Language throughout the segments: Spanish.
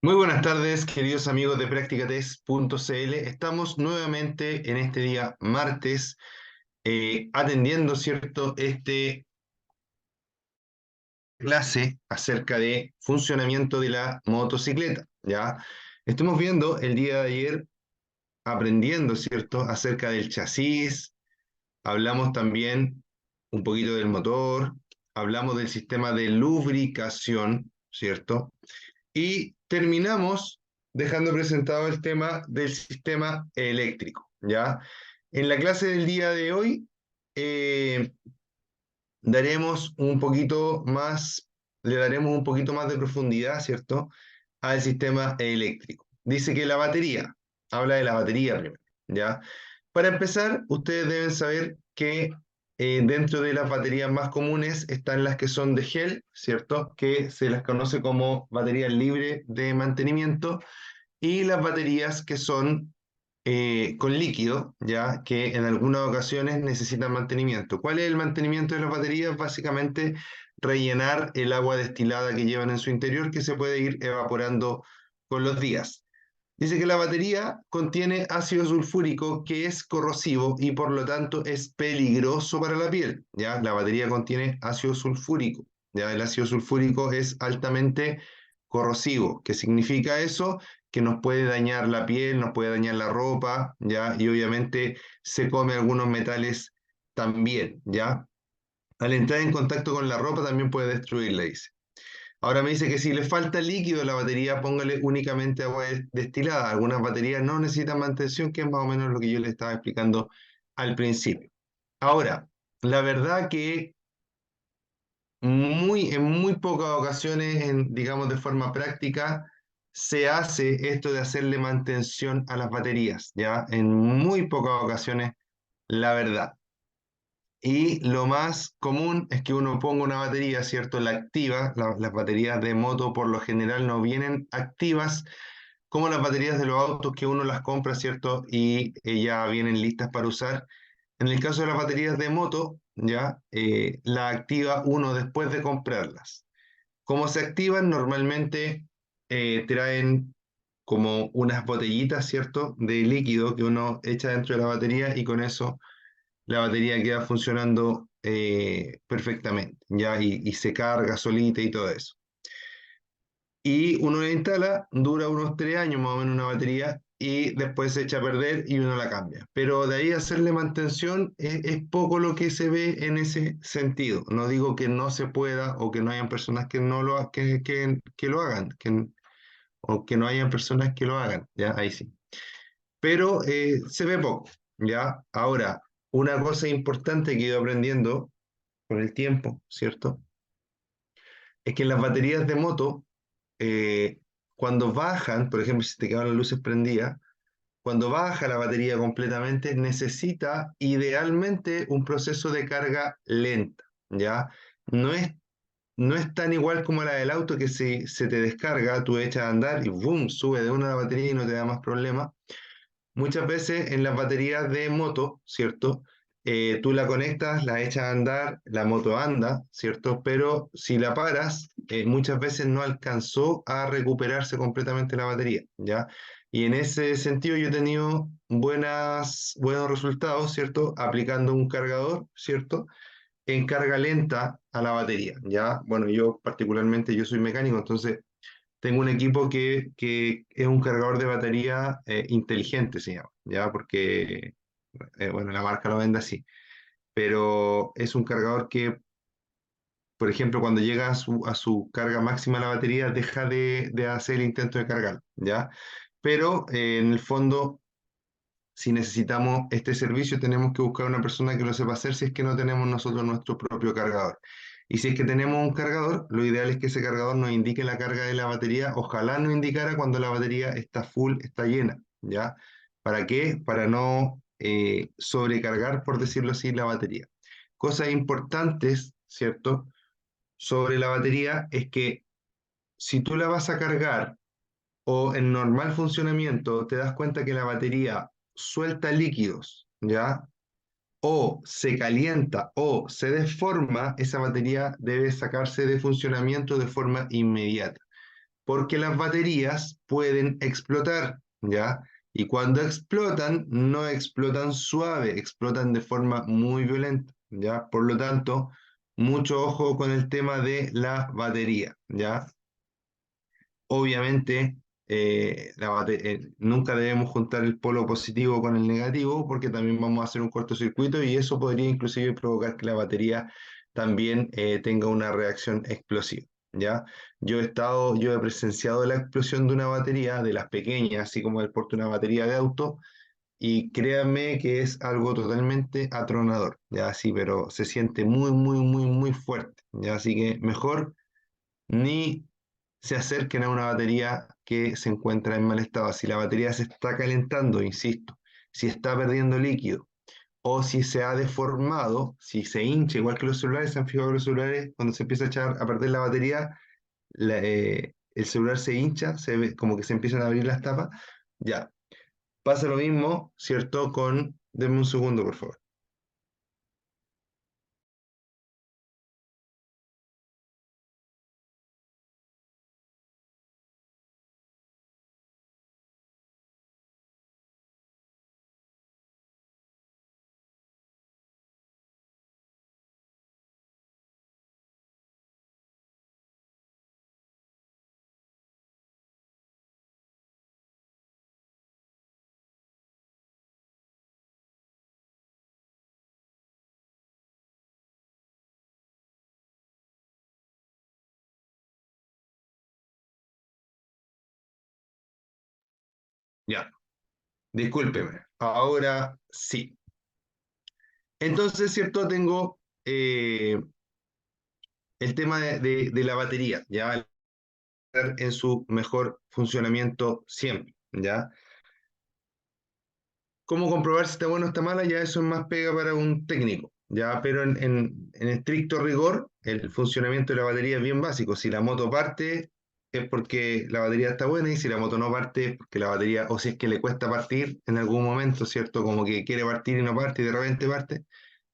Muy buenas tardes, queridos amigos de Practicatest.cl. Estamos nuevamente en este día martes atendiendo, ¿cierto?, clase acerca de funcionamiento de la motocicleta, ¿ya? Estamos viendo el día de ayer aprendiendo, ¿cierto?, acerca del chasis. Hablamos también un poquito del motor, hablamos del sistema de lubricación, ¿cierto? Y terminamos dejando presentado el tema del sistema eléctrico, ¿ya? En la clase del día de hoy eh, daremos un poquito más, le daremos un poquito más de profundidad, ¿cierto?, al sistema eléctrico. Dice que la batería, habla de la batería primero, ¿ya? Para empezar, ustedes deben saber que dentro de las baterías más comunes están las que son de gel, ¿cierto?, que se las conoce como baterías libres de mantenimiento, y las baterías que son con líquido, ya que en algunas ocasiones necesitan mantenimiento. ¿Cuál es el mantenimiento de las baterías? Básicamente rellenar el agua destilada que llevan en su interior, que se puede ir evaporando con los días. Dice que la batería contiene ácido sulfúrico, que es corrosivo y por lo tanto es peligroso para la piel. ¿Ya? La batería contiene ácido sulfúrico. ¿Ya? El ácido sulfúrico es altamente corrosivo. ¿Qué significa eso? Que nos puede dañar la piel, nos puede dañar la ropa, ¿ya? Y obviamente se come algunos metales también, ¿ya? Al entrar en contacto con la ropa también puede destruirla, dice. Ahora me dice que si le falta líquido a la batería, póngale únicamente agua destilada. Algunas baterías no necesitan mantención, que es más o menos lo que yo le estaba explicando al principio. Ahora, la verdad que en muy pocas ocasiones, digamos de forma práctica, se hace esto de hacerle mantención a las baterías, ¿ya? En muy pocas ocasiones, la verdad. Y lo más común es que uno ponga una batería, ¿cierto? La activa, las baterías de moto por lo general no vienen activas como las baterías de los autos, que uno las compra, ¿cierto? Y ya vienen listas para usar. En el caso de las baterías de moto, ya la activa uno después de comprarlas. ¿Cómo se activan? Normalmente traen como unas botellitas, ¿cierto?, de líquido que uno echa dentro de la batería, y con eso la batería queda funcionando perfectamente, ¿ya? Y se carga solita y todo eso. Y uno la instala, dura unos 3 años más o menos una batería, y después se echa a perder y uno la cambia. Pero de ahí a hacerle mantención es poco lo que se ve en ese sentido. No digo que no se pueda o que no hayan personas que no lo, que lo hagan, o que no hayan personas que lo hagan, ¿ya? Ahí sí. Pero se ve poco, ¿ya? Ahora, una cosa importante que he ido aprendiendo con el tiempo, ¿cierto? Es que las baterías de moto, eh, cuando bajan, por ejemplo, si te quedan las luces prendidas, cuando baja la batería completamente, necesita idealmente un proceso de carga lenta, ¿ya? No es, no es tan igual como la del auto, que si se te descarga, tú echas a andar y ¡boom!, sube de una la batería y no te da más problema. Muchas veces en las baterías de moto, ¿cierto? Tú la conectas, la echas a andar, la moto anda, ¿cierto? Pero si la paras, muchas veces no alcanzó a recuperarse completamente la batería, ¿ya? Y en ese sentido yo he tenido buenos resultados, ¿cierto? Aplicando un cargador, ¿cierto?, en carga lenta a la batería, ¿ya? Bueno, yo particularmente, yo soy mecánico, entonces tengo un equipo que es un cargador de batería inteligente, se llama, ¿ya? Porque, bueno, la marca lo vende así, pero es un cargador que, por ejemplo, cuando llega a su carga máxima la batería, deja de hacer el intento de cargar, ¿ya? Pero en el fondo, si necesitamos este servicio, tenemos que buscar una persona que lo sepa hacer, si es que no tenemos nosotros nuestro propio cargador. Y si es que tenemos un cargador, lo ideal es que ese cargador nos indique la carga de la batería. Ojalá nos indicara cuando la batería está full, está llena, ¿ya? ¿Para qué? Para no sobrecargar, por decirlo así, la batería. Cosas importantes, ¿cierto?, sobre la batería es que si tú la vas a cargar o en normal funcionamiento, te das cuenta que la batería suelta líquidos, ¿ya? O se calienta o se deforma, esa batería debe sacarse de funcionamiento de forma inmediata. porque las baterías pueden explotar, ¿ya? Y cuando explotan, no explotan suave, explotan de forma muy violenta, ¿ya? Por lo tanto, mucho ojo con el tema de la batería, ¿ya? Obviamente, nunca debemos juntar el polo positivo con el negativo porque también vamos a hacer un cortocircuito y eso podría inclusive provocar que la batería también tenga una reacción explosiva, ¿ya? Yo he presenciado la explosión de una batería, de las pequeñas, así como el porte de una batería de auto, y créanme que es algo totalmente atronador, ¿ya? Sí, pero se siente muy, muy, muy, muy fuerte, ¿ya? Así que mejor ni se acerquen a una batería que se encuentra en mal estado. Si la batería se está calentando, insisto, si está perdiendo líquido o si se ha deformado, si se hincha, igual que los celulares, se han fijado que los celulares, cuando se empieza a echar a perder la batería, el celular se hincha, se ve como que se empiezan a abrir las tapas. Ya, pasa lo mismo, ¿cierto? Denme un segundo, por favor. Ya, discúlpeme. Ahora sí. Entonces, ¿cierto? Tengo el tema de la batería, ¿ya? En su mejor funcionamiento siempre, ¿ya? ¿Cómo comprobar si está bueno o está mala? Ya eso es más pega para un técnico, ¿ya? Pero en estricto rigor, el funcionamiento de la batería es bien básico. Si la moto parte, es porque la batería está buena, y si la moto no parte, es porque la batería, o si es que le cuesta partir en algún momento, ¿cierto? Como que quiere partir y no parte y de repente parte,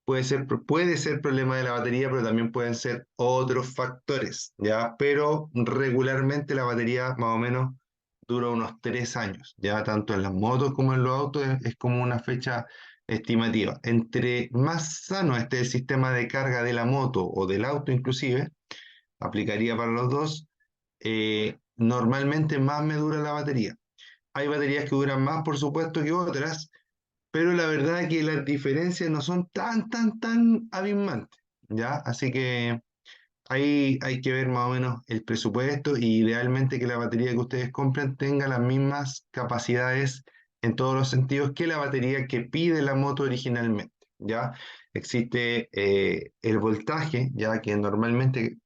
puede ser problema de la batería, pero también pueden ser otros factores, ¿ya? Pero regularmente la batería más o menos dura unos 3 años, ya tanto en las motos como en los autos es como una fecha estimativa. Entre más sano esté el sistema de carga de la moto o del auto inclusive, aplicaría para los dos, normalmente más me dura la batería. Hay baterías que duran más, por supuesto, que otras, pero la verdad es que las diferencias no son tan abismantes, ¿ya? Así que ahí hay que ver más o menos el presupuesto y idealmente que la batería que ustedes compren tenga las mismas capacidades en todos los sentidos que la batería que pide la moto originalmente, ¿ya? Existe el voltaje, ya que normalmente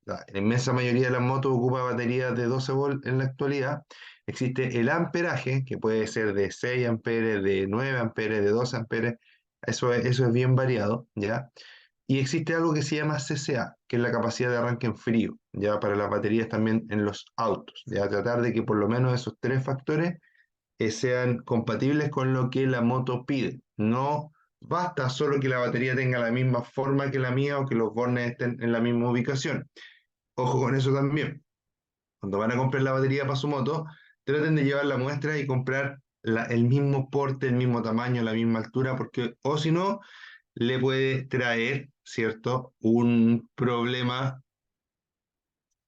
la inmensa mayoría de las motos ocupa baterías de 12 volts en la actualidad. Existe el amperaje, que puede ser de 6 amperes, de 9 amperes, de 12 amperes. Eso es bien variado, ¿ya? Y existe algo que se llama CCA, que es la capacidad de arranque en frío, ya para las baterías también en los autos. Ya tratar de que por lo menos esos tres factores sean compatibles con lo que la moto pide. No basta solo que la batería tenga la misma forma que la mía o que los bornes estén en la misma ubicación. Ojo con eso también. Cuando van a comprar la batería para su moto, traten de llevar la muestra y comprar el mismo porte, el mismo tamaño, la misma altura, porque o si no, le puede traer, ¿cierto?, un problema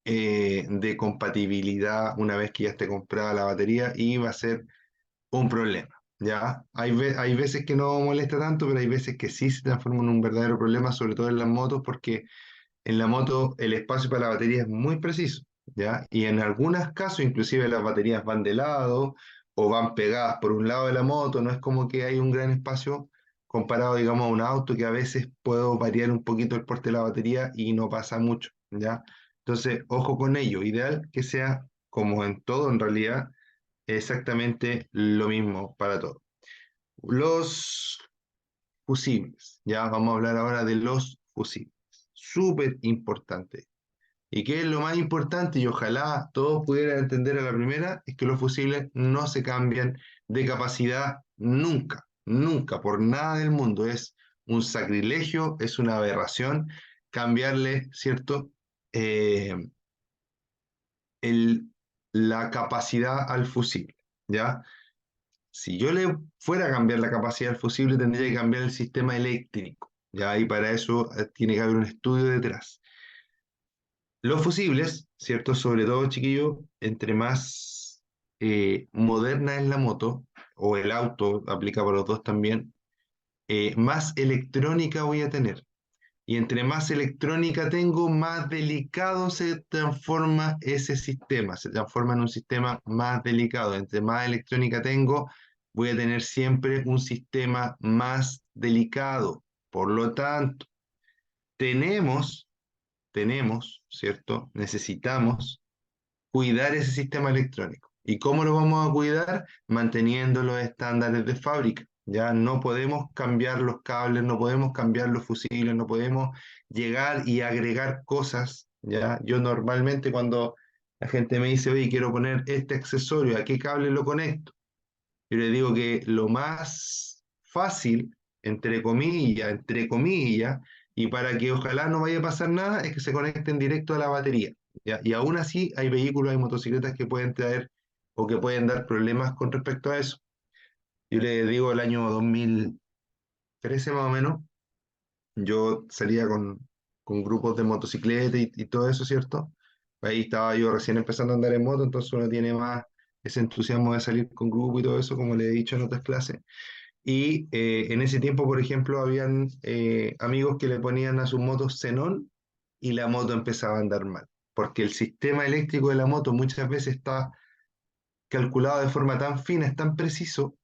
de compatibilidad una vez que ya esté comprada la batería y va a ser un problema. ¿Ya? Hay veces que no molesta tanto, pero hay veces que sí se transforma en un verdadero problema, sobre todo en las motos, porque en la moto el espacio para la batería es muy preciso, ¿ya? Y en algunos casos inclusive las baterías van de lado o van pegadas por un lado de la moto, no es como que hay un gran espacio comparado, digamos, a un auto que a veces puedo variar un poquito el porte de la batería y no pasa mucho, ¿ya? Entonces, ojo con ello, ideal que sea como en todo en realidad, exactamente lo mismo para todo. Los fusibles, ya vamos a hablar ahora de los fusibles, súper importante. ¿Y qué es lo más importante? Y ojalá todos pudieran entender a la primera, es que los fusibles no se cambian de capacidad nunca, nunca, por nada del mundo. Es un sacrilegio, es una aberración cambiarle, ¿cierto? Eh, la capacidad al fusible, ¿ya? Si yo le fuera a cambiar la capacidad al fusible, tendría que cambiar el sistema eléctrico, ¿ya? Y para eso tiene que haber un estudio detrás. Los fusibles, ¿cierto? Sobre todo, chiquillos, entre más moderna es la moto, o el auto, aplica para los dos también, más electrónica voy a tener. Y entre más electrónica tengo, más delicado se transforma ese sistema, se transforma en un sistema más delicado. Entre más electrónica tengo, voy a tener siempre un sistema más delicado. Por lo tanto, tenemos, ¿cierto? Necesitamos cuidar ese sistema electrónico. ¿Y cómo lo vamos a cuidar? Manteniendo los estándares de fábrica. Ya no podemos cambiar los cables, no podemos cambiar los fusibles, no podemos llegar y agregar cosas. Ya yo normalmente cuando la gente me dice, oye, quiero poner este accesorio, ¿a qué cable lo conecto? Yo le digo que lo más fácil, entre comillas, y para que ojalá no vaya a pasar nada, es que se conecten directo a la batería. ¿Ya? Y aún así hay vehículos, hay motocicletas que pueden traer o que pueden dar problemas con respecto a eso. Yo le digo el año 2013 más o menos, yo salía con grupos de motocicleta y todo eso, ¿cierto? Ahí estaba yo recién empezando a andar en moto, entonces uno tiene más ese entusiasmo de salir con grupo y todo eso, como le he dicho en otras clases. Y en ese tiempo, por ejemplo, habían amigos que le ponían a sus motos xenón y la moto empezaba a andar mal, porque el sistema eléctrico de la moto muchas veces está calculado de forma tan fina, es tan preciso,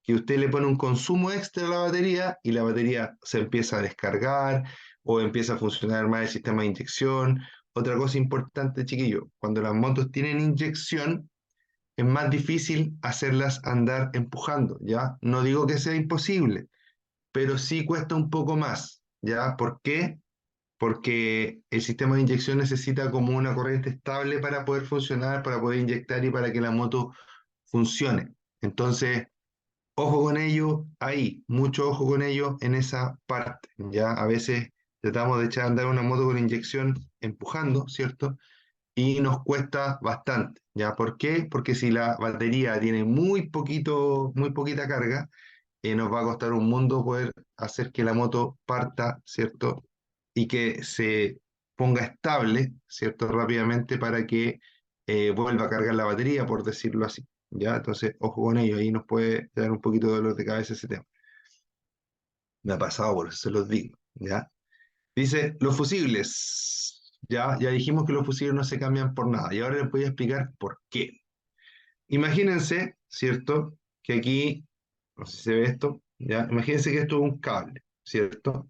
que usted le pone un consumo extra a la batería y la batería se empieza a descargar o empieza a funcionar mal el sistema de inyección. Otra cosa importante, chiquillo, cuando las motos tienen inyección, es más difícil hacerlas andar empujando, ¿ya? No digo que sea imposible, pero sí cuesta un poco más, ¿ya? ¿Por qué? Porque el sistema de inyección necesita como una corriente estable para poder funcionar, para poder inyectar y para que la moto funcione. Entonces, ojo con ello ahí, mucho ojo con ello en esa parte, ¿ya? A veces tratamos de echar a andar una moto con inyección empujando, ¿cierto? Y nos cuesta bastante, ¿ya? ¿Por qué? Porque si la batería tiene muy poquita carga, nos va a costar un mundo poder hacer que la moto parta, ¿cierto? Y que se ponga estable, ¿cierto? Rápidamente para que vuelva a cargar la batería, por decirlo así, ¿ya? Entonces, ojo con ello, ahí nos puede dar un poquito de dolor de cabeza ese tema. Me ha pasado, por eso se los digo, ¿ya? Dice, los fusibles. Ya dijimos que los fusibles no se cambian por nada. Y ahora les voy a explicar por qué. Imagínense, ¿cierto? Que aquí, no sé si se ve esto, ¿ya? Imagínense que esto es un cable, ¿cierto?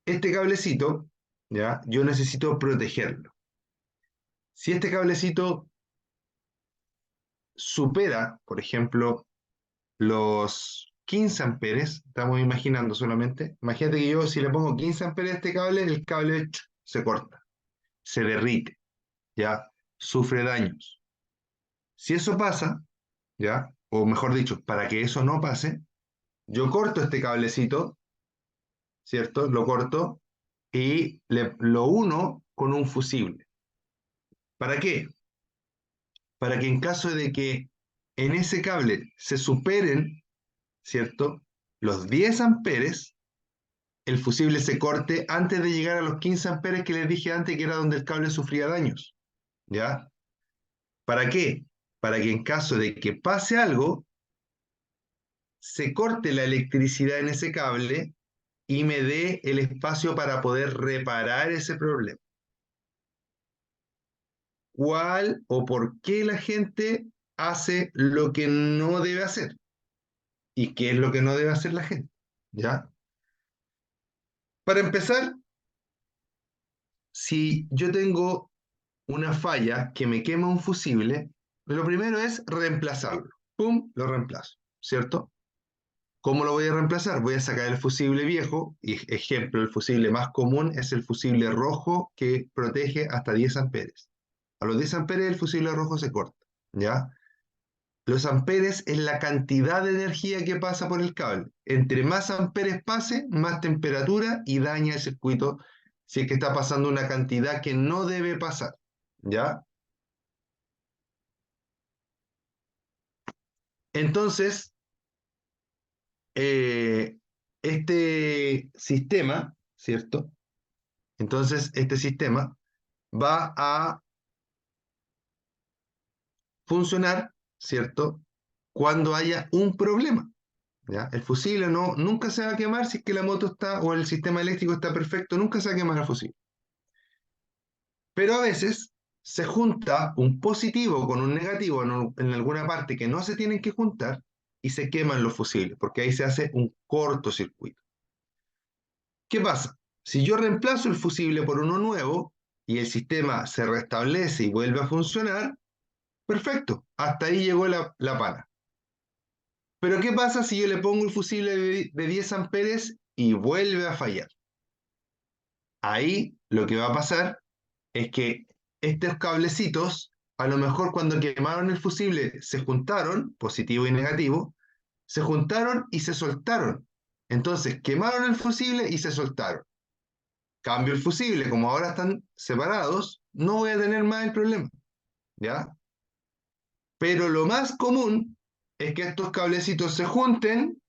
Este cablecito, ¿ya? Yo necesito protegerlo. Si este cablecito supera, por ejemplo, los 15 amperes, estamos imaginando solamente, imagínate que yo si le pongo 15 amperes a este cable, el cable se corta, se derrite, ¿ya? Sufre daños. Si eso pasa, ¿ya? O mejor dicho, para que eso no pase, yo corto este cablecito, ¿cierto? Lo corto y lo uno con un fusible. ¿Para qué? Para que en caso de que en ese cable se superen, ¿cierto? Los 10 amperes, el fusible se corte antes de llegar a los 15 amperes que les dije antes, que era donde el cable sufría daños, ¿ya? ¿Para qué? Para que en caso de que pase algo, se corte la electricidad en ese cable y me dé el espacio para poder reparar ese problema. ¿Cuál o por qué la gente hace lo que no debe hacer? ¿Y qué es lo que no debe hacer la gente? ¿Ya? Para empezar, si yo tengo una falla que me quema un fusible, lo primero es reemplazarlo. ¡Pum! Lo reemplazo, ¿cierto? ¿Cómo lo voy a reemplazar? Voy a sacar el fusible viejo, y ejemplo, el fusible más común es el fusible rojo que protege hasta 10 amperes. A los 10 amperes el fusible rojo se corta, ¿ya? Los amperes es la cantidad de energía que pasa por el cable. Entre más amperes pase, más temperatura y daña el circuito si es que está pasando una cantidad que no debe pasar, ¿ya? Entonces, eh, este sistema, ¿cierto? Entonces, este sistema va a funcionar, ¿cierto? Cuando haya un problema, ¿ya? El fusible no, nunca se va a quemar si es que la moto está o el sistema eléctrico está perfecto, nunca se va a quemar el fusible. Pero a veces se junta un positivo con un negativo en alguna parte que no se tienen que juntar y se queman los fusibles, porque ahí se hace un cortocircuito. ¿Qué pasa? Si yo reemplazo el fusible por uno nuevo y el sistema se restablece y vuelve a funcionar, perfecto, hasta ahí llegó la pana. Pero ¿qué pasa si yo le pongo el fusible de 10 amperes y vuelve a fallar? Ahí lo que va a pasar es que estos cablecitos, a lo mejor cuando quemaron el fusible, se juntaron, positivo y negativo, se juntaron y se soltaron. Entonces, quemaron el fusible y se soltaron. Cambio el fusible, como ahora están separados, no voy a tener más el problema, ¿ya? Pero lo más común es que estos cablecitos se junten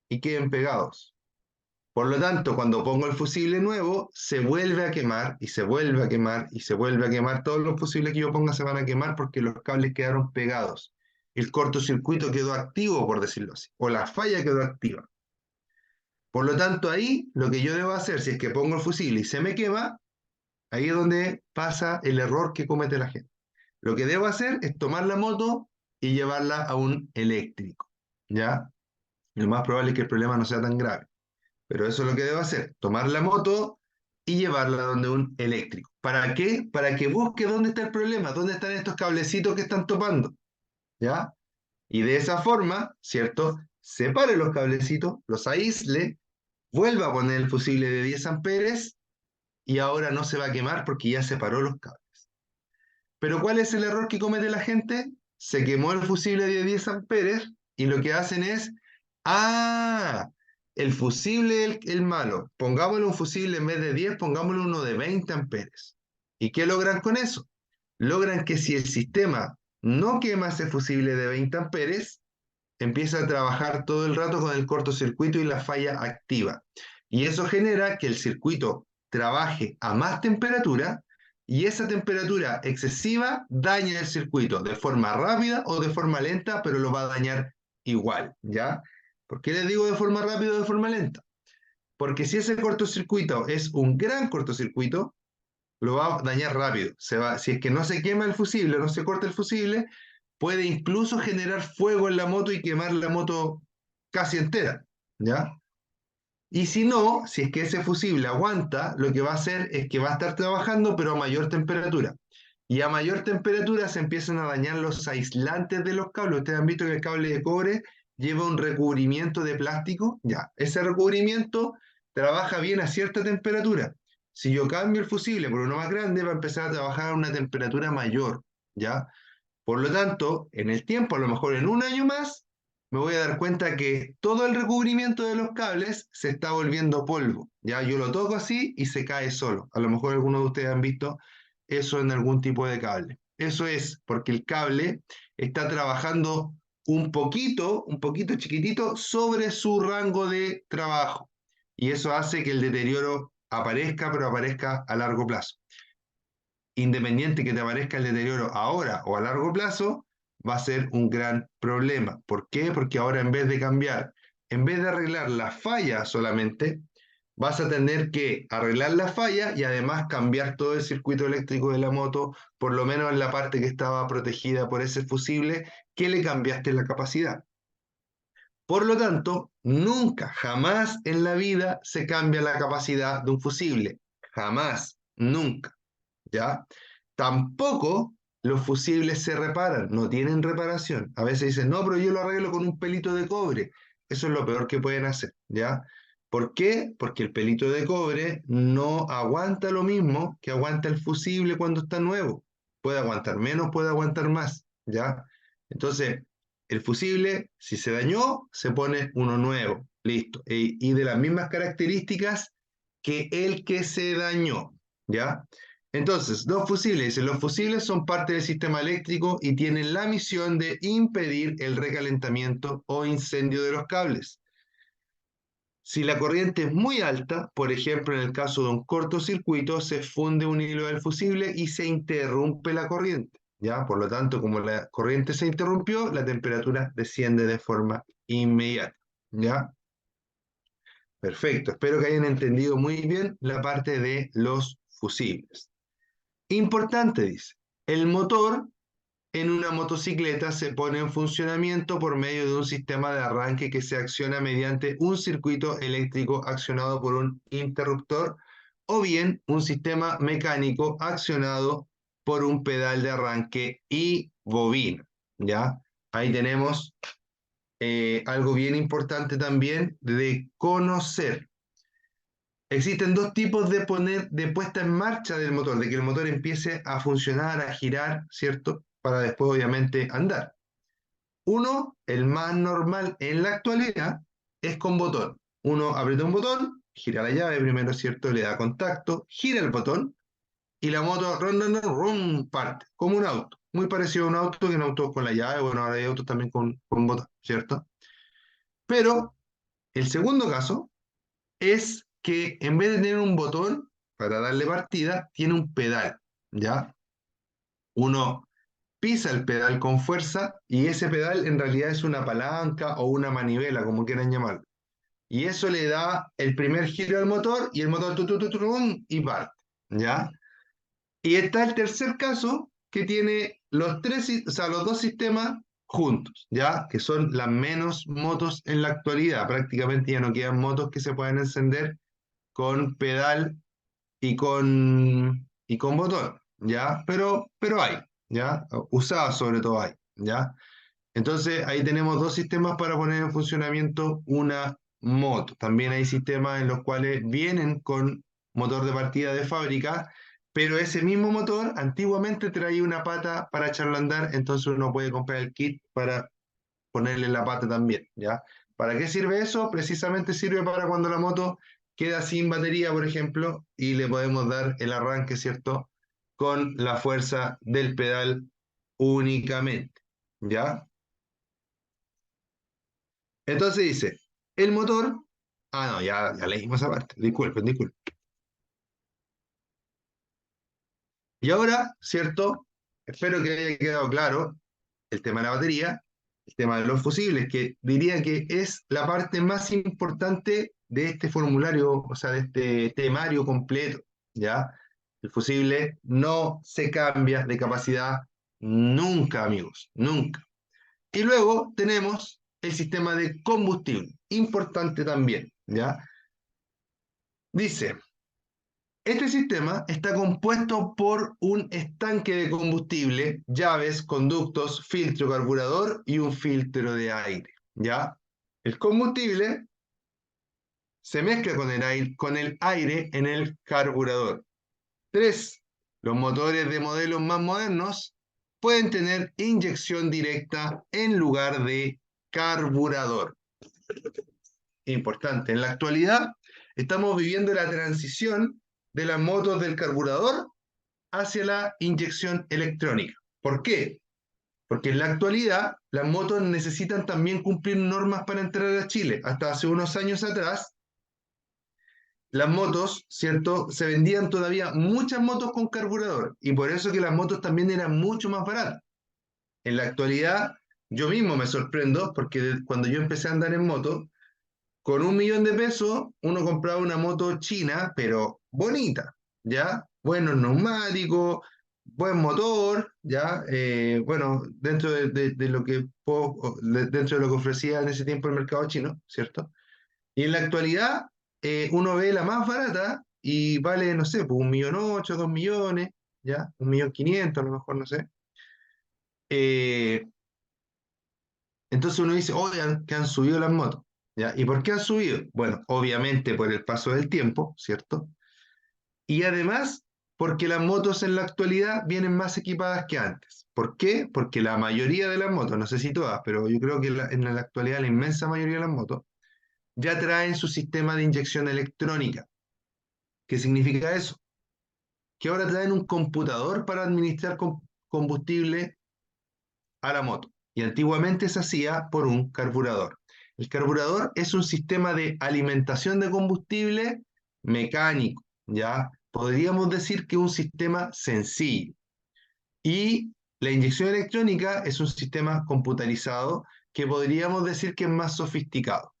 y queden pegados. Por lo tanto, cuando pongo el fusible nuevo, se vuelve a quemar y se vuelve a quemar y se vuelve a quemar. Todos los fusibles que yo ponga se van a quemar porque los cables quedaron pegados. El cortocircuito quedó activo, por decirlo así, o la falla quedó activa. Por lo tanto, ahí lo que yo debo hacer, si es que pongo el fusible y se me quema, ahí es donde pasa el error que comete la gente. Lo que debo hacer es tomar la moto y llevarla a un eléctrico, ¿ya? Lo más probable es que el problema no sea tan grave. Pero eso es lo que debo hacer, tomar la moto y llevarla donde un eléctrico. ¿Para qué? Para que busque dónde está el problema, dónde están estos cablecitos que están topando, ¿ya? Y de esa forma, ¿cierto? Separe los cablecitos, los aísle, vuelva a poner el fusible de 10 amperes y ahora no se va a quemar porque ya separó los cables. Pero ¿cuál es el error que comete la gente? Se quemó el fusible de 10 amperes y lo que hacen es, ah, el fusible el malo, pongámosle un fusible en vez de 10, pongámosle uno de 20 amperes. ¿Y qué logran con eso? Logran que si el sistema no quema ese fusible de 20 amperes, empieza a trabajar todo el rato con el cortocircuito y la falla activa. Y eso genera que el circuito trabaje a más temperatura y esa temperatura excesiva daña el circuito de forma rápida o de forma lenta, pero lo va a dañar igual, ¿ya? ¿Por qué les digo de forma rápida o de forma lenta? Porque si ese cortocircuito es un gran cortocircuito, lo va a dañar rápido. Si es que no se quema el fusible, no se corta el fusible, puede incluso generar fuego en la moto y quemar la moto casi entera, ¿ya? Y si no, si es que ese fusible aguanta, lo que va a hacer es que va a estar trabajando, pero a mayor temperatura. Y a mayor temperatura se empiezan a dañar los aislantes de los cables. Ustedes han visto que el cable de cobre lleva un recubrimiento de plástico. Ya, ese recubrimiento trabaja bien a cierta temperatura. Si yo cambio el fusible por uno más grande, va a empezar a trabajar a una temperatura mayor. ¿Ya? Por lo tanto, en el tiempo, a lo mejor en un año más, me voy a dar cuenta que todo el recubrimiento de los cables se está volviendo polvo. Ya yo lo toco así y se cae solo. A lo mejor algunos de ustedes han visto eso en algún tipo de cable. Eso es porque el cable está trabajando un poquito chiquitito sobre su rango de trabajo. Y eso hace que el deterioro aparezca, pero aparezca a largo plazo. Independiente que te aparezca el deterioro ahora o a largo plazo, va a ser un gran problema. ¿Por qué? Porque ahora en vez de cambiar, en vez de arreglar la falla solamente, vas a tener que arreglar la falla y además cambiar todo el circuito eléctrico de la moto, por lo menos en la parte que estaba protegida por ese fusible, que le cambiaste la capacidad. Por lo tanto, nunca, jamás en la vida se cambia la capacidad de un fusible. Jamás, nunca. ¿Ya? Tampoco los fusibles se reparan, no tienen reparación. A veces dicen, no, pero yo lo arreglo con un pelito de cobre. Eso es lo peor que pueden hacer, ¿ya? ¿Por qué? Porque el pelito de cobre no aguanta lo mismo que aguanta el fusible cuando está nuevo. Puede aguantar menos, puede aguantar más, ¿ya? Entonces, el fusible, si se dañó, se pone uno nuevo, listo. Y de las mismas características que el que se dañó, ¿ya? Entonces, los fusibles, dicen, los fusibles son parte del sistema eléctrico y tienen la misión de impedir el recalentamiento o incendio de los cables. Si la corriente es muy alta, por ejemplo en el caso de un cortocircuito, se funde un hilo del fusible y se interrumpe la corriente. ¿Ya? Por lo tanto, como la corriente se interrumpió, la temperatura desciende de forma inmediata. ¿Ya? Perfecto, espero que hayan entendido muy bien la parte de los fusibles. Importante, dice, el motor en una motocicleta se pone en funcionamiento por medio de un sistema de arranque que se acciona mediante un circuito eléctrico accionado por un interruptor o bien un sistema mecánico accionado por un pedal de arranque y bobina. ¿Ya? Ahí tenemos algo bien importante también de conocer. Existen dos tipos de puesta en marcha del motor, de que el motor empiece a funcionar, a girar, ¿cierto? Para después, obviamente, andar. Uno, el más normal en la actualidad, es con botón. Uno aprieta un botón, gira la llave primero, ¿cierto? Le da contacto, gira el botón y la moto parte, como un auto. Muy parecido a un auto que un auto con la llave, bueno, ahora hay autos también con botón, ¿cierto? Pero el segundo caso es que en vez de tener un botón para darle partida, tiene un pedal, ¿ya? Uno pisa el pedal con fuerza y ese pedal en realidad es una palanca o una manivela, como quieran llamarlo. Y eso le da el primer giro al motor y el motor y parte, ¿ya? Y está el tercer caso que tiene los tres, o sea, los dos sistemas juntos, ¿ya? Que son las menos motos en la actualidad. Prácticamente ya no quedan motos que se puedan encender con pedal y con botón, ¿ya? Pero hay, ¿ya? Usadas sobre todo hay, ¿ya? Entonces ahí tenemos dos sistemas para poner en funcionamiento una moto. También hay sistemas en los cuales vienen con motor de partida de fábrica, pero ese mismo motor antiguamente traía una pata para echarlo a andar, entonces uno puede comprar el kit para ponerle la pata también, ¿ya? ¿Para qué sirve eso? Precisamente sirve para cuando la moto queda sin batería, por ejemplo, y le podemos dar el arranque, ¿cierto? Con la fuerza del pedal únicamente, ¿ya? Entonces dice, el motor, no, ya leímos esa parte, disculpen. Y ahora, ¿cierto? Espero que haya quedado claro el tema de la batería, el tema de los fusibles, que diría que es la parte más importante de este formulario, o sea, de este temario completo, ¿ya? El fusible no se cambia de capacidad nunca, amigos, nunca. Y luego tenemos el sistema de combustible, importante también, ¿ya? Dice, este sistema está compuesto por un estanque de combustible, llaves, conductos, filtro carburador y un filtro de aire, ¿ya? El combustible se mezcla con el aire en el carburador. 3. Los motores de modelos más modernos pueden tener inyección directa en lugar de carburador. Importante. En la actualidad estamos viviendo la transición de las motos del carburador hacia la inyección electrónica. ¿Por qué? Porque en la actualidad las motos necesitan también cumplir normas para entrar a Chile. Hasta hace unos años atrás, las motos, ¿cierto? Se vendían todavía muchas motos con carburador y por eso que las motos también eran mucho más baratas. En la actualidad, yo mismo me sorprendo porque cuando yo empecé a andar en moto, con 1 millón de pesos uno compraba una moto china, pero bonita, ¿ya? Buenos neumáticos, buen motor, ¿ya? Bueno, dentro de lo que dentro de lo que ofrecía en ese tiempo el mercado chino, ¿cierto? Y en la actualidad uno ve la más barata y vale, no sé, pues 1,800,000, 2 millones, ¿ya? 1,500,000 a lo mejor, no sé. Eh, Entonces uno dice, oigan, que han subido las motos. ¿Ya? ¿Y por qué han subido? Bueno, obviamente por el paso del tiempo, ¿cierto? Y además porque las motos en la actualidad vienen más equipadas que antes. ¿Por qué? Porque la mayoría de las motos, no sé si todas, pero yo creo que en la actualidad la inmensa mayoría de las motos ya traen su sistema de inyección electrónica. ¿Qué significa eso? que ahora traen un computador para administrar combustible a la moto. Y antiguamente se hacía por un carburador. El carburador es un sistema de alimentación de combustible mecánico, ¿ya? Podríamos decir que es un sistema sencillo. Y la inyección electrónica es un sistema computarizado que podríamos decir que es más sofisticado.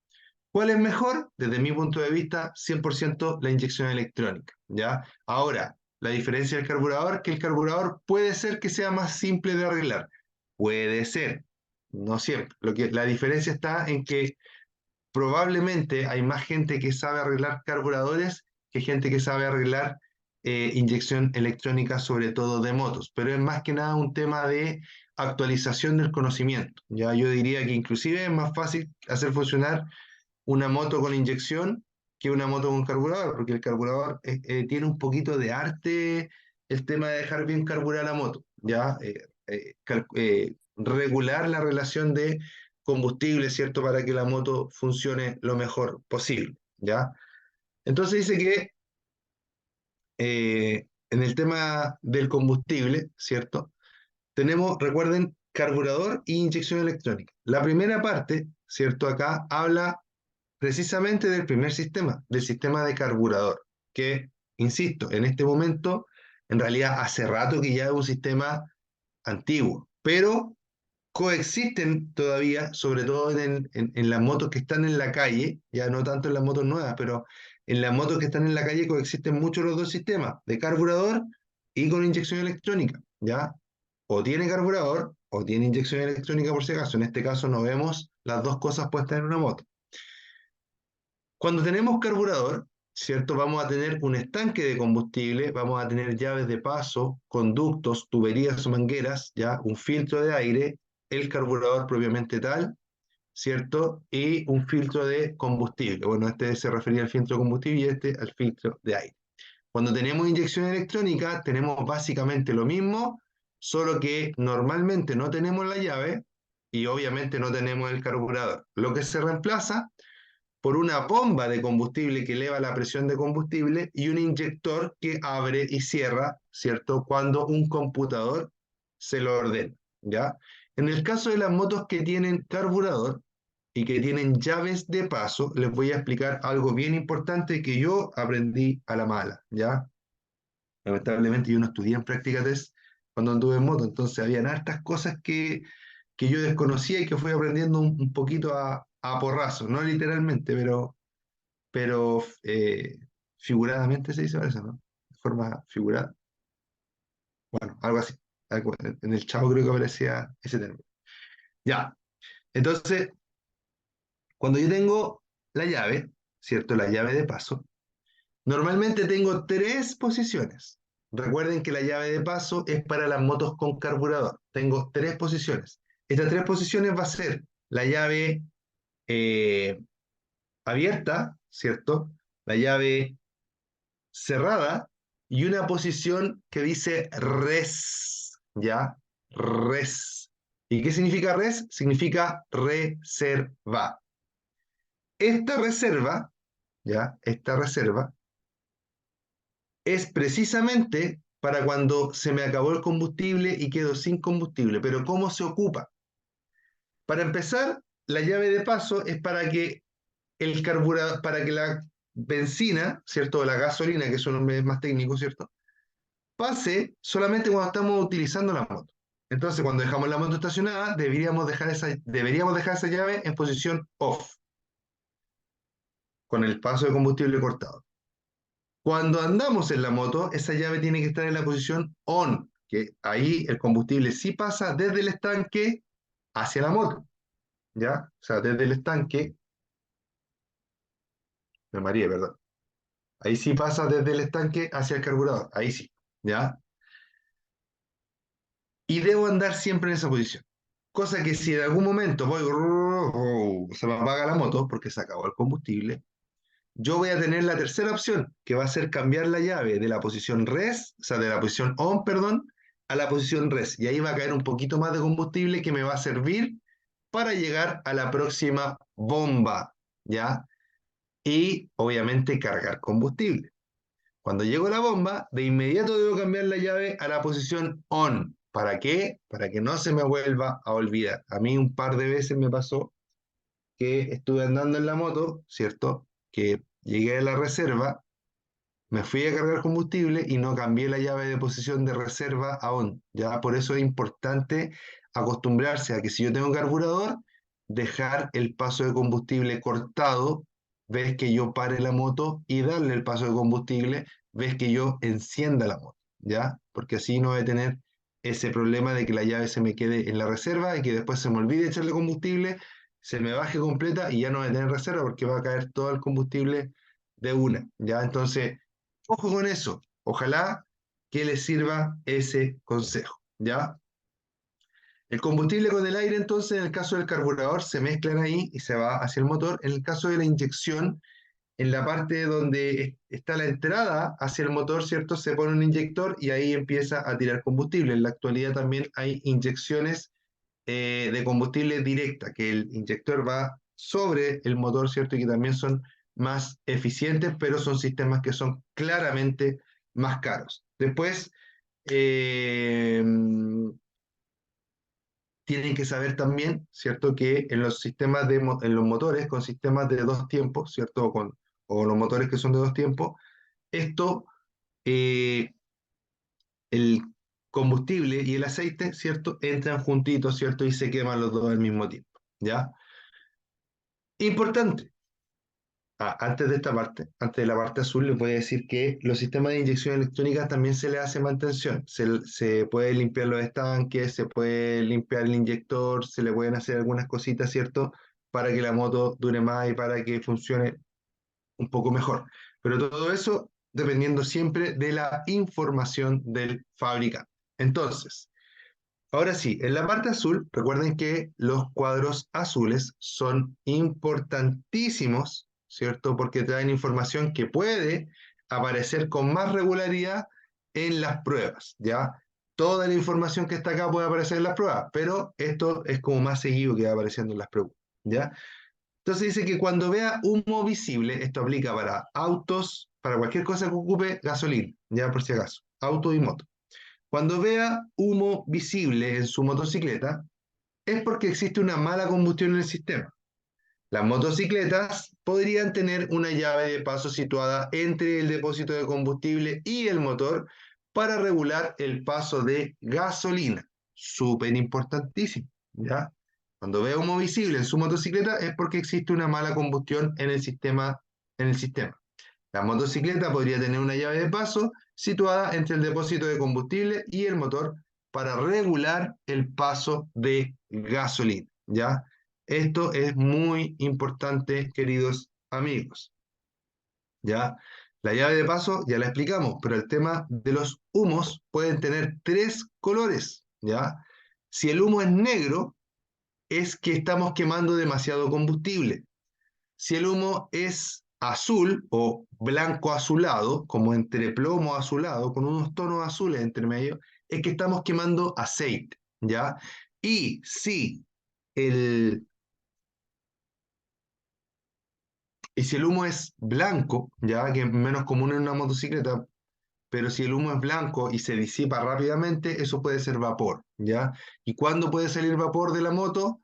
¿Cuál es mejor? Desde mi punto de vista, 100% la inyección electrónica, ¿ya? Ahora, la diferencia del carburador, que el carburador puede ser que sea más simple de arreglar. Puede ser, no siempre. La diferencia está en que probablemente hay más gente que sabe arreglar carburadores que gente que sabe arreglar inyección electrónica, sobre todo de motos. Pero es más que nada un tema de actualización del conocimiento. Ya yo diría que inclusive es más fácil hacer funcionar una moto con inyección que una moto con carburador, porque el carburador tiene un poquito de arte el tema de dejar bien carburar la moto, ¿ya? Regular la relación de combustible, ¿cierto? Para que la moto funcione lo mejor posible, ¿ya? Entonces dice que en el tema del combustible, ¿cierto? Tenemos, recuerden, carburador e inyección electrónica. La primera parte, ¿cierto? Acá habla precisamente del primer sistema, del sistema de carburador, que, insisto, en este momento, en realidad hace rato que ya es un sistema antiguo, pero coexisten todavía, sobre todo en las motos que están en la calle, ya no tanto en las motos nuevas, pero en las motos que están en la calle coexisten mucho los dos sistemas, de carburador y con inyección electrónica, ¿ya? O tiene carburador o tiene inyección electrónica por si acaso. En este caso no vemos las dos cosas puestas en una moto. Cuando tenemos carburador, ¿cierto? Vamos a tener un estanque de combustible, vamos a tener llaves de paso, conductos, tuberías o mangueras, ¿ya? Un filtro de aire, el carburador propiamente tal, ¿cierto? Y un filtro de combustible. Bueno, este se refería al filtro de combustible y este al filtro de aire. Cuando tenemos inyección electrónica, tenemos básicamente lo mismo, solo que normalmente no tenemos la llave y obviamente no tenemos el carburador. Lo que se reemplaza por una bomba de combustible que eleva la presión de combustible y un inyector que abre y cierra, ¿cierto? Cuando un computador se lo ordena, ¿ya? En el caso de las motos que tienen carburador y que tienen llaves de paso, les voy a explicar algo bien importante que yo aprendí a la mala, ¿ya? Lamentablemente yo no estudié en práctica test cuando anduve en moto, entonces habían hartas cosas que yo desconocía y que fui aprendiendo un poquito a porrazo, no literalmente, pero figuradamente se dice eso, ¿no? De forma figurada. Bueno, algo así. En el Chavo creo que aparecía ese término. Ya, entonces, cuando yo tengo la llave, ¿cierto? La llave de paso, normalmente tengo tres posiciones. Recuerden que la llave de paso es para las motos con carburador. Tengo tres posiciones. Estas tres posiciones va a ser la llave eh, abierta, ¿cierto? La llave cerrada y una posición que dice res, ¿ya? Res. ¿Y qué significa res? Significa reserva. Esta reserva, ¿ya? Esta reserva es precisamente para cuando se me acabó el combustible y quedo sin combustible. Pero ¿cómo se ocupa? Para empezar, la llave de paso es para que el carburador, para que la benzina, ¿cierto? O la gasolina, que es un nombre más técnico, ¿cierto? Pase solamente cuando estamos utilizando la moto. Entonces, cuando dejamos la moto estacionada, deberíamos dejar esa llave en posición off, con el paso de combustible cortado. Cuando andamos en la moto, esa llave tiene que estar en la posición on, que ahí el combustible sí pasa desde el estanque hacia la moto, ¿ya? O sea, desde el estanque, me mareé, perdón. Ahí sí pasa desde el estanque hacia el carburador, ahí sí, ¿ya? Y debo andar siempre en esa posición. Cosa que si en algún momento se me apaga la moto porque se acabó el combustible, yo voy a tener la tercera opción, que va a ser cambiar la llave de la posición res, o sea, de la posición on, perdón, a la posición res. Y ahí va a caer un poquito más de combustible que me va a servir para llegar a la próxima bomba, ¿ya? Y obviamente cargar combustible. Cuando llego a la bomba, de inmediato debo cambiar la llave a la posición on. ¿Para qué? Para que no se me vuelva a olvidar. A mí un par de veces me pasó que estuve andando en la moto, ¿cierto? Que llegué a la reserva, me fui a cargar combustible y no cambié la llave de posición de reserva a on. Ya por eso es importante acostumbrarse a que si yo tengo carburador, dejar el paso de combustible cortado, ves que yo pare la moto y darle el paso de combustible, ves que yo encienda la moto, ¿ya? Porque así no voy a tener ese problema de que la llave se me quede en la reserva y que después se me olvide echarle combustible, se me baje completa y ya no voy a tener reserva porque va a caer todo el combustible de una, ¿ya? Entonces, ojo con eso. Ojalá que les sirva ese consejo, ¿ya? El combustible con el aire, entonces, en el caso del carburador, se mezclan ahí y se va hacia el motor. En el caso de la inyección, en la parte donde está la entrada hacia el motor, ¿cierto? Se pone un inyector y ahí empieza a tirar combustible. En la actualidad también hay inyecciones de combustible directa, que el inyector va sobre el motor, ¿cierto? Y que también son más eficientes, pero son sistemas que son claramente más caros. Después, eh, tienen que saber también, ¿cierto? Que en los sistemas en los motores con sistemas de dos tiempos, ¿cierto? O los motores que son de dos tiempos, esto, eh, el combustible y el aceite, ¿cierto? Entran juntitos, ¿cierto? Y se queman los dos al mismo tiempo, ¿ya? Importante, antes de esta parte, antes de la parte azul, les voy a decir que los sistemas de inyección electrónica también se le hace mantención. Se puede limpiar los estanques, se puede limpiar el inyector, se le pueden hacer algunas cositas, ¿cierto? Para que la moto dure más y para que funcione un poco mejor. Pero todo eso dependiendo siempre de la información del fabricante. Entonces, ahora sí, en la parte azul, recuerden que los cuadros azules son importantísimos, ¿cierto? Porque traen información que puede aparecer con más regularidad en las pruebas, ¿ya? Toda la información que está acá puede aparecer en las pruebas, pero esto es como más seguido que va apareciendo en las preguntas, ¿ya? Entonces dice que cuando vea humo visible, esto aplica para autos, para cualquier cosa que ocupe gasolina, ya por si acaso, auto y moto. Cuando vea humo visible en su motocicleta, es porque existe una mala combustión en el sistema. Las motocicletas podrían tener una llave de paso situada entre el depósito de combustible y el motor para regular el paso de gasolina. Súper importantísimo, ¿ya? Cuando vea humo visible en su motocicleta es porque existe una mala combustión en el sistema. La motocicleta podría tener una llave de paso situada entre el depósito de combustible y el motor para regular el paso de gasolina, ¿ya? Esto es muy importante, queridos amigos, ¿ya? La llave de paso ya la explicamos, pero el tema de los humos pueden tener tres colores, ¿ya? Si el humo es negro, es que estamos quemando demasiado combustible. Si el humo es azul o blanco azulado, como entre plomo azulado, con unos tonos azules entre medio, es que estamos quemando aceite, ¿ya? Y si el, y si el humo es blanco, ya que es menos común en una motocicleta, pero si el humo es blanco y se disipa rápidamente, eso puede ser vapor, ¿ya? ¿Y cuándo puede salir vapor de la moto?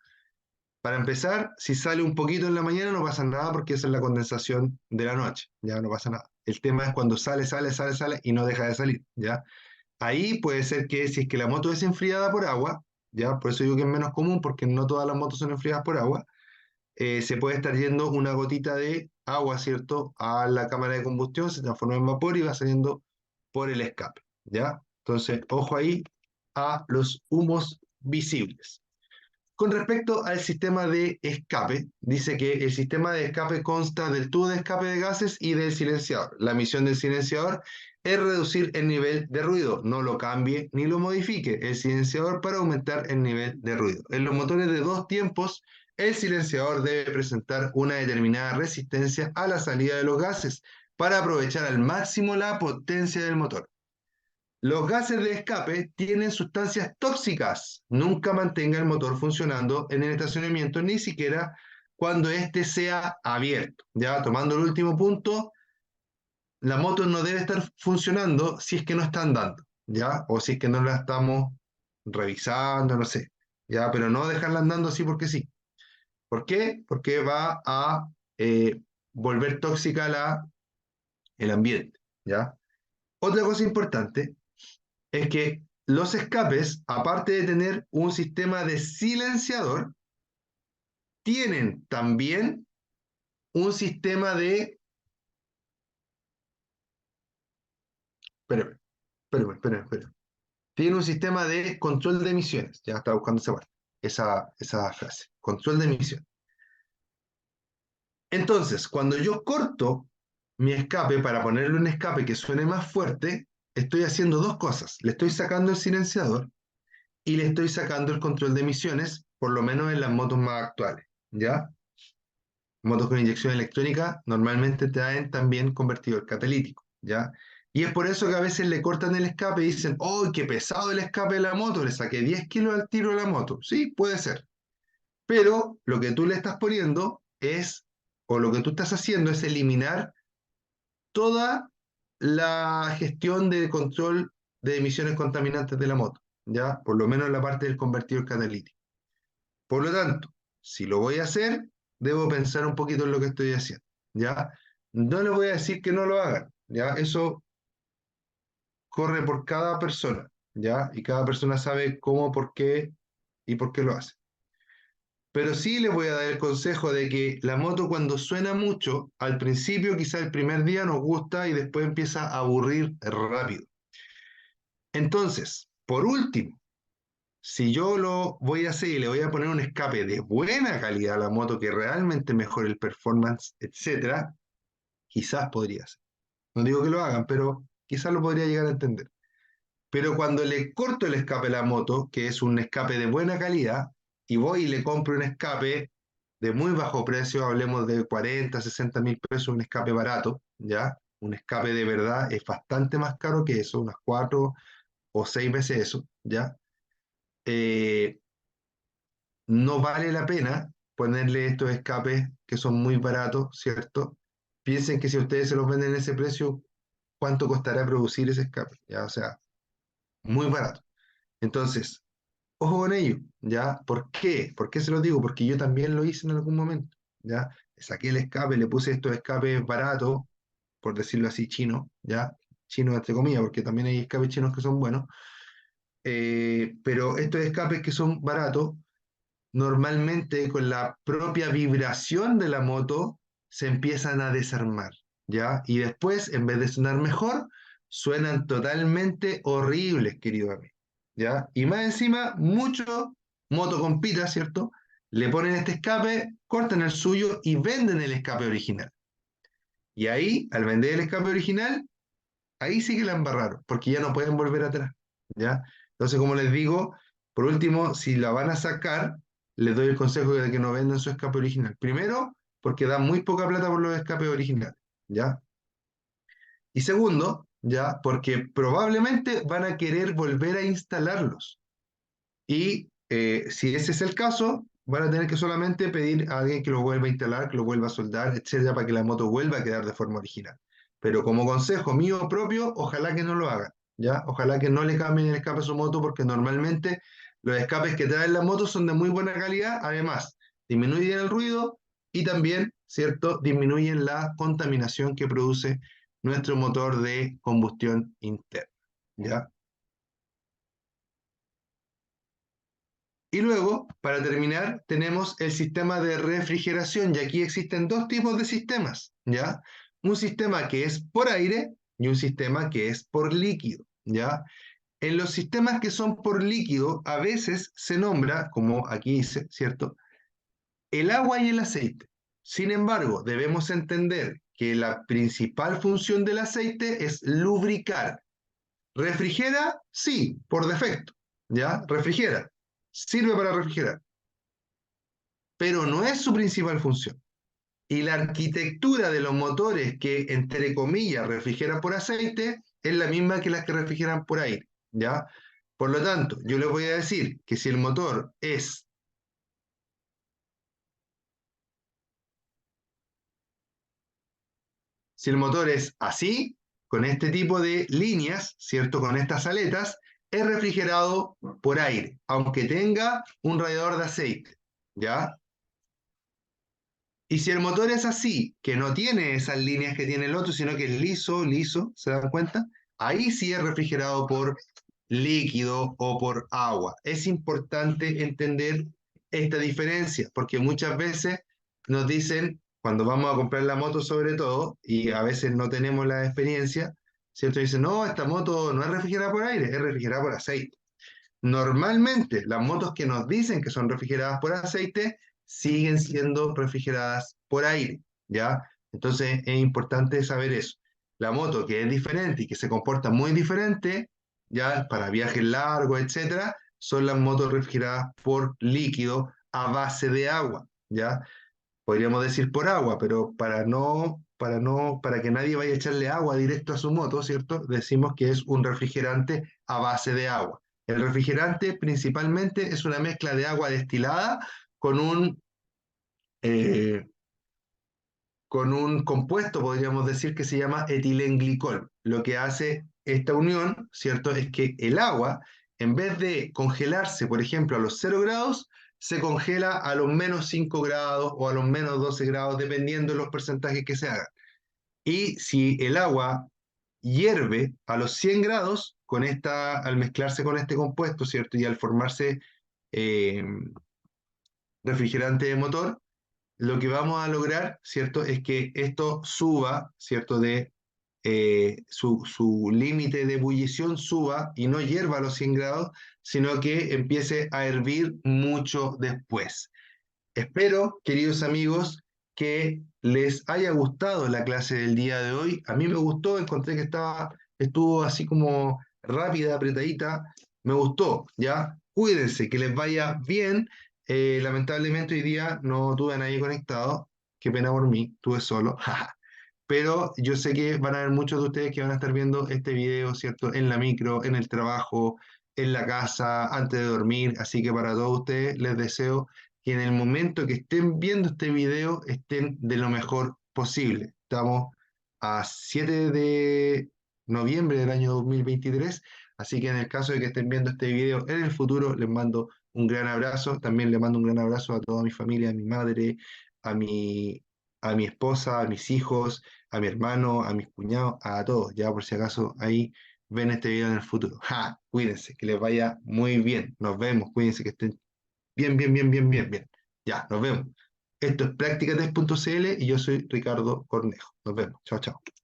Para empezar, si sale un poquito en la mañana no pasa nada porque esa es la condensación de la noche, ya no pasa nada. El tema es cuando sale y no deja de salir, ¿ya? Ahí puede ser que si es que la moto es enfriada por agua, ¿ya? Por eso digo que es menos común porque no todas las motos son enfriadas por agua, se puede estar yendo una gotita de agua, ¿cierto? A la cámara de combustión, se transforma en vapor y va saliendo por el escape, ¿ya? Entonces, ojo ahí a los humos visibles. Con respecto al sistema de escape, dice que el sistema de escape consta del tubo de escape de gases y del silenciador. La misión del silenciador es reducir el nivel de ruido. No lo cambie ni lo modifique el silenciador para aumentar el nivel de ruido. En los motores de dos tiempos, el silenciador debe presentar una determinada resistencia a la salida de los gases para aprovechar al máximo la potencia del motor. Los gases de escape tienen sustancias tóxicas. Nunca mantenga el motor funcionando en el estacionamiento, ni siquiera cuando éste sea abierto. Ya tomando el último punto, la moto no debe estar funcionando si es que no está andando, ¿ya? O si es que no la estamos revisando, no sé, ¿ya? Pero no dejarla andando así porque sí. ¿Por qué? Porque va a volver tóxica el ambiente, ¿ya? Otra cosa importante es que los escapes, aparte de tener un sistema de silenciador, tienen también un sistema de... Espérame, espérame. Tiene un sistema de control de emisiones. Ya estaba buscando esa frase. Control de emisiones. Entonces, cuando yo corto mi escape para ponerle un escape que suene más fuerte, estoy haciendo dos cosas. Le estoy sacando el silenciador y le estoy sacando el control de emisiones, por lo menos en las motos más actuales. ¿Ya? Motos con inyección electrónica normalmente traen también convertidor catalítico. ¿Ya? Y es por eso que a veces le cortan el escape y dicen, ¡oh, qué pesado el escape de la moto! Le saqué 10 kilos al tiro de la moto. Sí, puede ser. Pero lo que tú le estás poniendo es, o lo que tú estás haciendo es eliminar toda la gestión de control de emisiones contaminantes de la moto, ¿ya? Por lo menos en la parte del convertidor catalítico. Por lo tanto, si lo voy a hacer, debo pensar un poquito en lo que estoy haciendo, ¿ya? No les voy a decir que no lo hagan, ¿ya? Eso corre por cada persona, ¿ya? Y cada persona sabe cómo, por qué y por qué lo hace. Pero sí les voy a dar el consejo de que la moto cuando suena mucho, al principio quizá el primer día nos gusta y después empieza a aburrir rápido. Entonces, por último, si yo lo voy a hacer y le voy a poner un escape de buena calidad a la moto que realmente mejore el performance, etcétera, quizás podría ser. No digo que lo hagan, pero quizás lo podría llegar a entender. Pero cuando le corto el escape a la moto, que es un escape de buena calidad, y voy y le compro un escape de muy bajo precio, hablemos de 40, 60 mil pesos, un escape barato, ¿ya? Un escape de verdad es bastante más caro que eso, unas 4 o 6 veces eso, ¿ya? Eh, no vale la pena ponerle estos escapes que son muy baratos, ¿cierto? Piensen que si ustedes se los venden en ese precio, ¿cuánto costará producir ese escape? ¿Ya? O sea, muy barato. Entonces, ojo con ello, ¿ya? ¿Por qué? ¿Por qué se lo digo? Porque yo también lo hice en algún momento, ¿ya? Le saqué el escape, le puse estos escapes baratos, por decirlo así, chinos, ¿ya? Chinos entre comillas, porque también hay escapes chinos que son buenos, pero estos escapes que son baratos, normalmente con la propia vibración de la moto, se empiezan a desarmar, ¿ya? Y después, en vez de sonar mejor, suenan totalmente horribles, querido amigo, ¿ya? Y más encima, muchos moto con pita, ¿cierto? Le ponen este escape, cortan el suyo y venden el escape original. Y ahí, al vender el escape original, ahí sí que la embarraron, porque ya no pueden volver atrás, ¿ya? Entonces, como les digo, por último, si la van a sacar, les doy el consejo de que no vendan su escape original. Primero, porque dan muy poca plata por los escapes originales, ¿ya? Y segundo, ¿ya? Porque probablemente van a querer volver a instalarlos. Y si ese es el caso, van a tener que solamente pedir a alguien que lo vuelva a instalar, que lo vuelva a soldar, etcétera, para que la moto vuelva a quedar de forma original. Pero como consejo mío propio, ojalá que no lo hagan, ¿ya? Ojalá que no le cambien el escape a su moto, porque normalmente los escapes que traen la moto son de muy buena calidad, además, disminuyen el ruido y también, ¿cierto?, disminuyen la contaminación que produce nuestro motor de combustión interna, ¿ya? Y luego, para terminar, tenemos el sistema de refrigeración, y aquí existen dos tipos de sistemas, ¿ya? Un sistema que es por aire y un sistema que es por líquido, ¿ya? En los sistemas que son por líquido, a veces se nombra, como aquí dice, ¿cierto? El agua y el aceite. Sin embargo, debemos entender que la principal función del aceite es lubricar. ¿Refrigera? Sí, por defecto, ¿ya? Refrigera. Sirve para refrigerar, pero no es su principal función. Y la arquitectura de los motores que, entre comillas, refrigeran por aceite es la misma que las que refrigeran por aire, ¿ya? Por lo tanto, yo les voy a decir que si el motor es, Si el motor es así, con este tipo de líneas, ¿cierto? Con estas aletas, es refrigerado por aire, aunque tenga un radiador de aceite, ¿ya? Y si el motor es así, que no tiene esas líneas que tiene el otro, sino que es liso, liso, ¿se dan cuenta? Ahí sí es refrigerado por líquido o por agua. Es importante entender esta diferencia, porque muchas veces nos dicen, cuando vamos a comprar la moto sobre todo, y a veces no tenemos la experiencia, ¿cierto? Dicen, no, esta moto no es refrigerada por aire, es refrigerada por aceite. Normalmente, las motos que nos dicen que son refrigeradas por aceite siguen siendo refrigeradas por aire, ¿ya? Entonces es importante saber eso. La moto que es diferente y que se comporta muy diferente, ya para viajes largos, etcétera, son las motos refrigeradas por líquido a base de agua, ¿ya? Podríamos decir por agua, pero para que nadie vaya a echarle agua directo a su moto, ¿cierto? Decimos que es un refrigerante a base de agua. El refrigerante principalmente es una mezcla de agua destilada con un, eh, con un compuesto, podríamos decir, que se llama etilenglicol. Lo que hace esta unión, ¿cierto? Es que el agua, en vez de congelarse, por ejemplo, a los 0 grados, se congela a los -5 grados o a los -12 grados, dependiendo de los porcentajes que se hagan. Y si el agua hierve a los 100 grados, al mezclarse con este compuesto, ¿cierto? Y al formarse eh, refrigerante de motor, lo que vamos a lograr, ¿cierto? Es que esto suba, ¿cierto? Su límite de ebullición suba y no hierva a los 100 grados, sino que empiece a hervir mucho después. Espero, queridos amigos, que les haya gustado la clase del día de hoy. A mí me gustó, encontré que estuvo así como rápida, apretadita. Me gustó, ¿ya? Cuídense, que les vaya bien. Lamentablemente hoy día no tuve a nadie conectado. Qué pena por mí, tuve solo. Pero yo sé que van a haber muchos de ustedes que van a estar viendo este video, ¿cierto? En la micro, en el trabajo, en la casa, antes de dormir. Así que para todos ustedes les deseo que en el momento que estén viendo este video estén de lo mejor posible. Estamos a 7 de noviembre del año 2023, así que en el caso de que estén viendo este video en el futuro, les mando un gran abrazo. También les mando un gran abrazo a toda mi familia, a mi madre, a a mi esposa, a mis hijos, a mi hermano, a mis cuñados, a todos, ya por si acaso ahí ven este video en el futuro. ¡Ja! Cuídense, que les vaya muy bien. Nos vemos, cuídense, que estén bien, bien, bien, bien, bien, bien. Ya, nos vemos. Esto es Práctica 3.cl y yo soy Ricardo Cornejo. Nos vemos. Chao, chao.